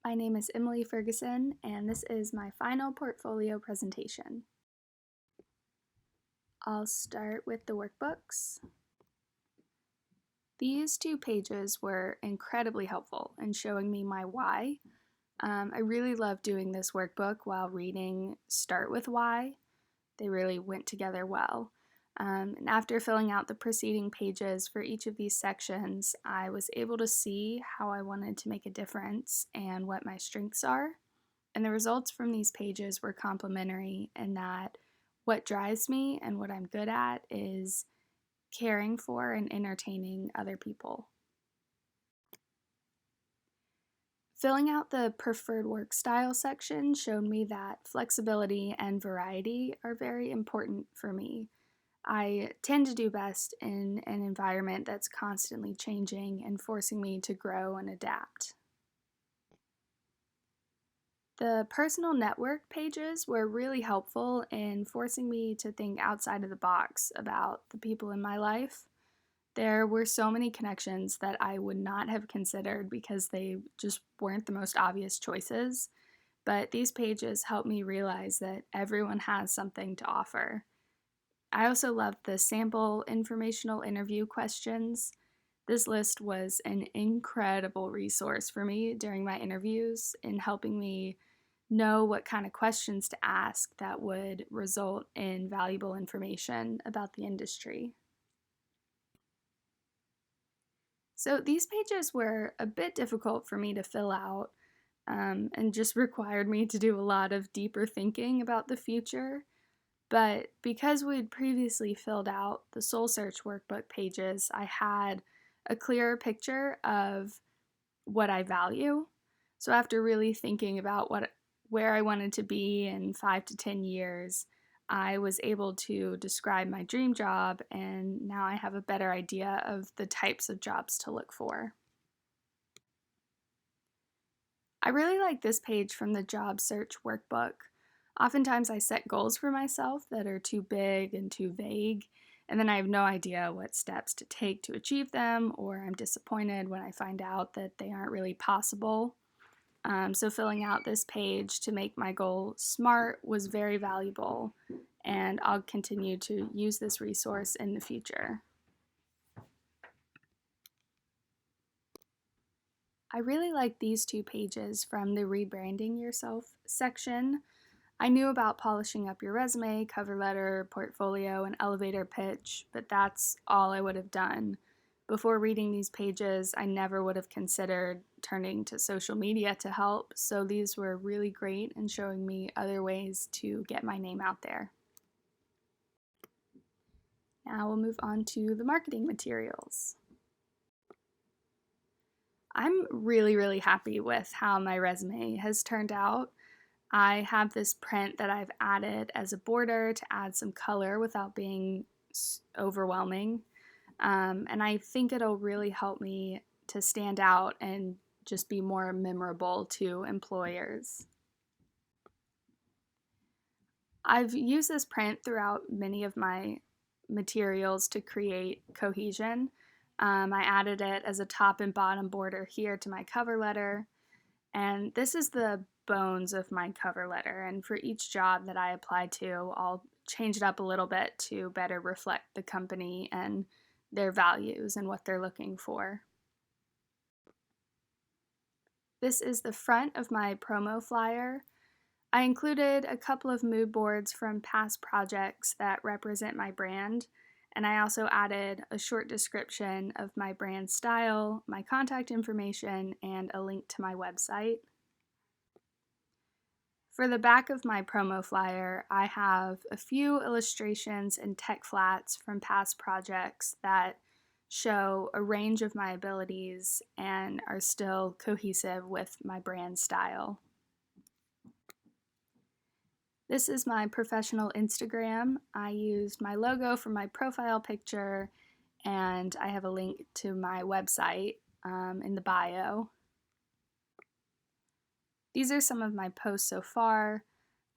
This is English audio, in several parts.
My name is Emily Ferguson, and this is my final portfolio presentation. I'll start with the workbooks. These 2 pages were incredibly helpful in showing me my why. I really love doing this workbook while reading Start With Why. They really went together well. And after filling out the preceding pages for each of these sections, I was able to see how I wanted to make a difference and what my strengths are. And the results from these pages were complementary in that what drives me and what I'm good at is caring for and entertaining other people. Filling out the preferred work style section showed me that flexibility and variety are very important for me. I tend to do best in an environment that's constantly changing and forcing me to grow and adapt. The personal network pages were really helpful in forcing me to think outside of the box about the people in my life. There were so many connections that I would not have considered because they just weren't the most obvious choices. But these pages helped me realize that everyone has something to offer. I also loved the sample informational interview questions. This list was an incredible resource for me during my interviews in helping me know what kind of questions to ask that would result in valuable information about the industry. So these pages were a bit difficult for me to fill out and just required me to do a lot of deeper thinking about the future. But because we'd previously filled out the Soul Search workbook pages, I had a clearer picture of what I value. So after really thinking about where I wanted to be in 5 to 10 years, I was able to describe my dream job, and now I have a better idea of the types of jobs to look for. I really like this page from the job search workbook. Oftentimes I set goals for myself that are too big and too vague, and then I have no idea what steps to take to achieve them, or I'm disappointed when I find out that they aren't really possible. So filling out this page to make my goal SMART was very valuable, and I'll continue to use this resource in the future. I really like these 2 pages from the Rebranding Yourself section. I knew about polishing up your resume, cover letter, portfolio, and elevator pitch, but that's all I would have done. Before reading these pages, I never would have considered turning to social media to help, so these were really great in showing me other ways to get my name out there. Now we'll move on to the marketing materials. I'm really happy with how my resume has turned out. I have this print that I've added as a border to add some color without being overwhelming. And I think it'll really help me to stand out and just be more memorable to employers. I've used this print throughout many of my materials to create cohesion. I added it as a top and bottom border here to my cover letter, and this is the bones of my cover letter, and for each job that I apply to, I'll change it up a little bit to better reflect the company and their values and what they're looking for. This is the front of my promo flyer. I included a couple of mood boards from past projects that represent my brand, and I also added a short description of my brand style, my contact information, and a link to my website. For the back of my promo flyer, I have a few illustrations and tech flats from past projects that show a range of my abilities and are still cohesive with my brand style. This is my professional Instagram. I used my logo for my profile picture, and I have a link to my website in the bio. These are some of my posts so far.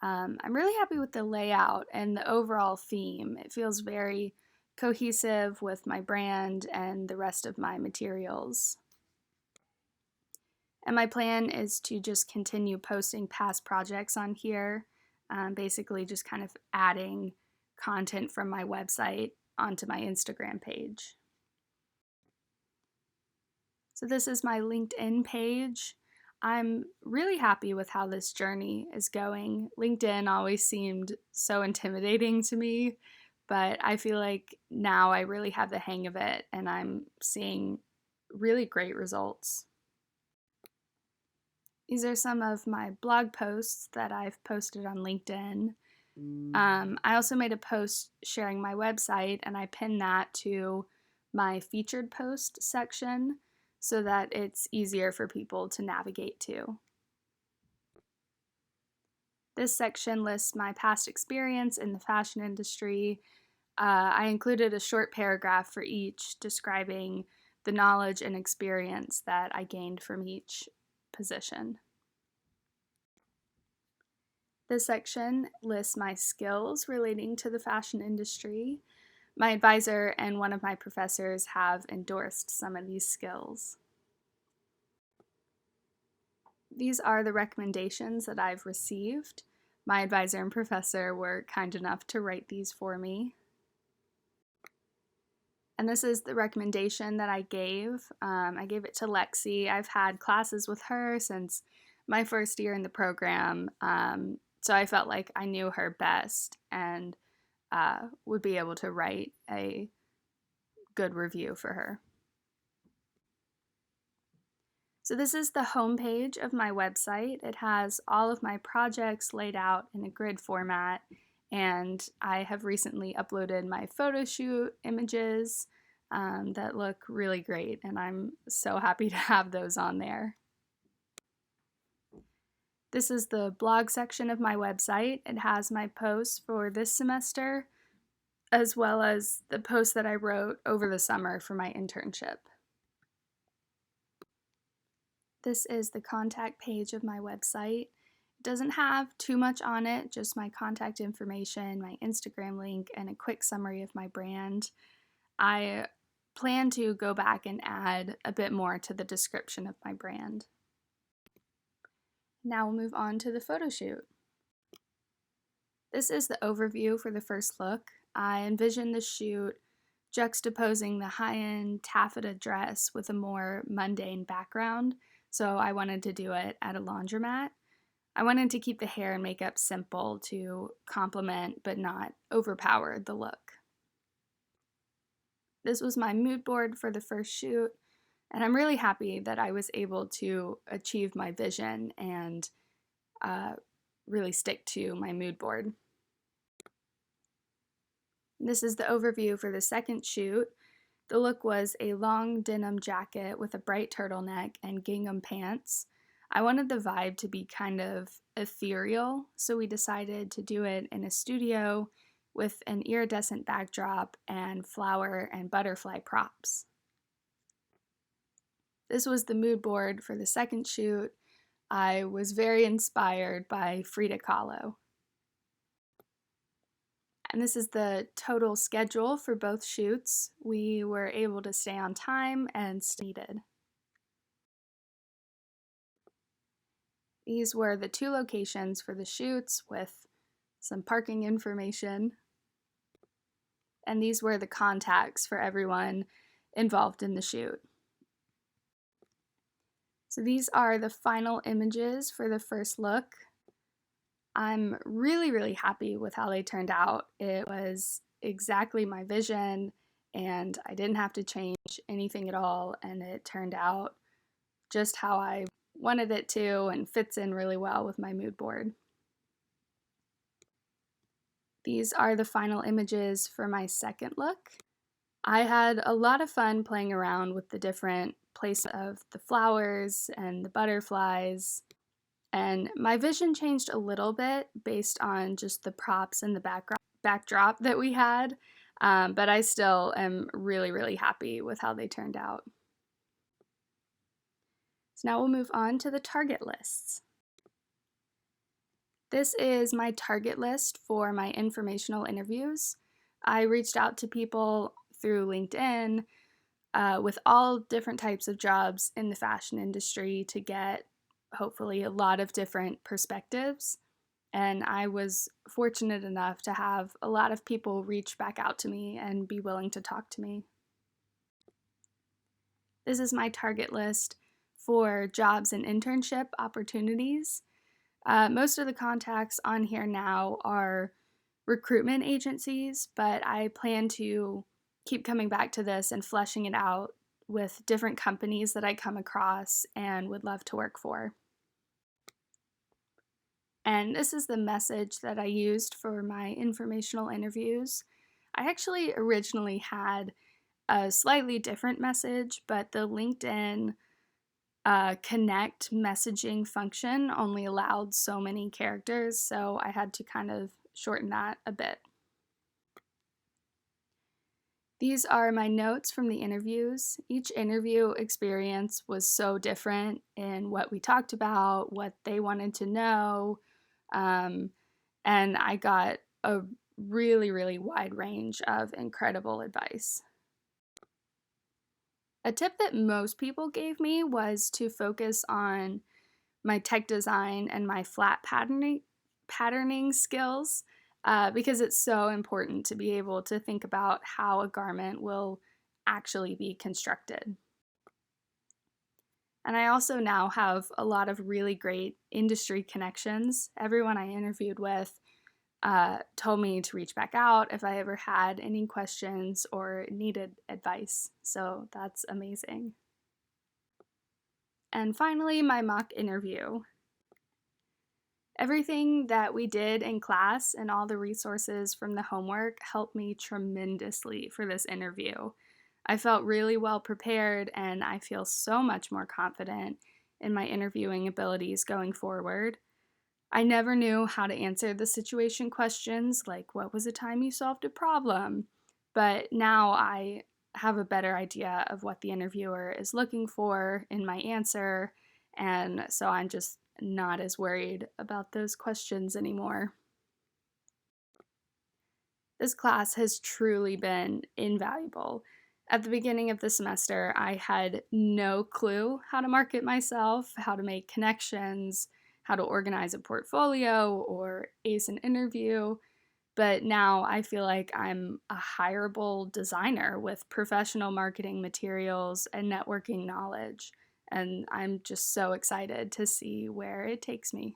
I'm really happy with the layout and the overall theme. It feels very cohesive with my brand and the rest of my materials. And my plan is to just continue posting past projects on here, basically just kind of adding content from my website onto my Instagram page. So this is my LinkedIn page. I'm really happy with how this journey is going. LinkedIn always seemed so intimidating to me, but I feel like now I really have the hang of it and I'm seeing really great results. These are some of my blog posts that I've posted on LinkedIn. I also made a post sharing my website and I pinned that to my featured post section so that it's easier for people to navigate to. This section lists my past experience in the fashion industry. I included a short paragraph for each describing the knowledge and experience that I gained from each position. This section lists my skills relating to the fashion industry. My advisor and one of my professors have endorsed some of these skills. These are the recommendations that I've received. My advisor and professor were kind enough to write these for me. And this is the recommendation that I gave. I gave it to Lexi. I've had classes with her since my first year in the program, so I felt like I knew her best and would be able to write a good review for her. So this is the home page of my website. It has all of my projects laid out in a grid format, and I have recently uploaded my photo shoot images that look really great, and I'm so happy to have those on there. This is the blog section of my website. It has my posts for this semester, as well as the posts that I wrote over the summer for my internship. This is the contact page of my website. It doesn't have too much on it, just my contact information, my Instagram link, and a quick summary of my brand. I plan to go back and add a bit more to the description of my brand. Now we'll move on to the photo shoot. This is the overview for the first look. I envisioned the shoot juxtaposing the high-end taffeta dress with a more mundane background, so I wanted to do it at a laundromat. I wanted to keep the hair and makeup simple to complement but not overpower the look. This was my mood board for the first shoot, and I'm really happy that I was able to achieve my vision and really stick to my mood board. This is the overview for the second shoot. The look was a long denim jacket with a bright turtleneck and gingham pants. I wanted the vibe to be kind of ethereal, so we decided to do it in a studio with an iridescent backdrop and flower and butterfly props. This was the mood board for the second shoot. I was very inspired by Frida Kahlo. And this is the total schedule for both shoots. We were able to stay on time and needed. These were the two locations for the shoots with some parking information. And these were the contacts for everyone involved in the shoot. So these are the final images for the first look. I'm really happy with how they turned out. It was exactly my vision and I didn't have to change anything at all, and it turned out just how I wanted it to and fits in really well with my mood board. These are the final images for my second look. I had a lot of fun playing around with the different placement of the flowers and the butterflies. And my vision changed a little bit based on just the props and the backdrop that we had, but I still am really happy with how they turned out. So now we'll move on to the target lists. This is my target list for my informational interviews. I reached out to people through LinkedIn, with all different types of jobs in the fashion industry to get hopefully a lot of different perspectives. And I was fortunate enough to have a lot of people reach back out to me and be willing to talk to me. This is my target list for jobs and internship opportunities. Most of the contacts on here now are recruitment agencies, but I plan to keep coming back to this and fleshing it out with different companies that I come across and would love to work for. And this is the message that I used for my informational interviews. I actually originally had a slightly different message, but the LinkedIn connect messaging function only allowed so many characters, so I had to kind of shorten that a bit. These are my notes from the interviews. Each interview experience was so different in what we talked about, what they wanted to know, and I got a really, really wide range of incredible advice. A tip that most people gave me was to focus on my tech design and my flat patterning skills because it's so important to be able to think about how a garment will actually be constructed. And I also now have a lot of really great industry connections. Everyone I interviewed with told me to reach back out if I ever had any questions or needed advice. So that's amazing. And finally, my mock interview. Everything that we did in class and all the resources from the homework helped me tremendously for this interview. I felt really well prepared, and I feel so much more confident in my interviewing abilities going forward. I never knew how to answer the situation questions, like what was a time you solved a problem? But now I have a better idea of what the interviewer is looking for in my answer, and so I'm just not as worried about those questions anymore. This class has truly been invaluable. At the beginning of the semester, I had no clue how to market myself, how to make connections, how to organize a portfolio or ace an interview. But now I feel like I'm a hireable designer with professional marketing materials and networking knowledge. And I'm just so excited to see where it takes me.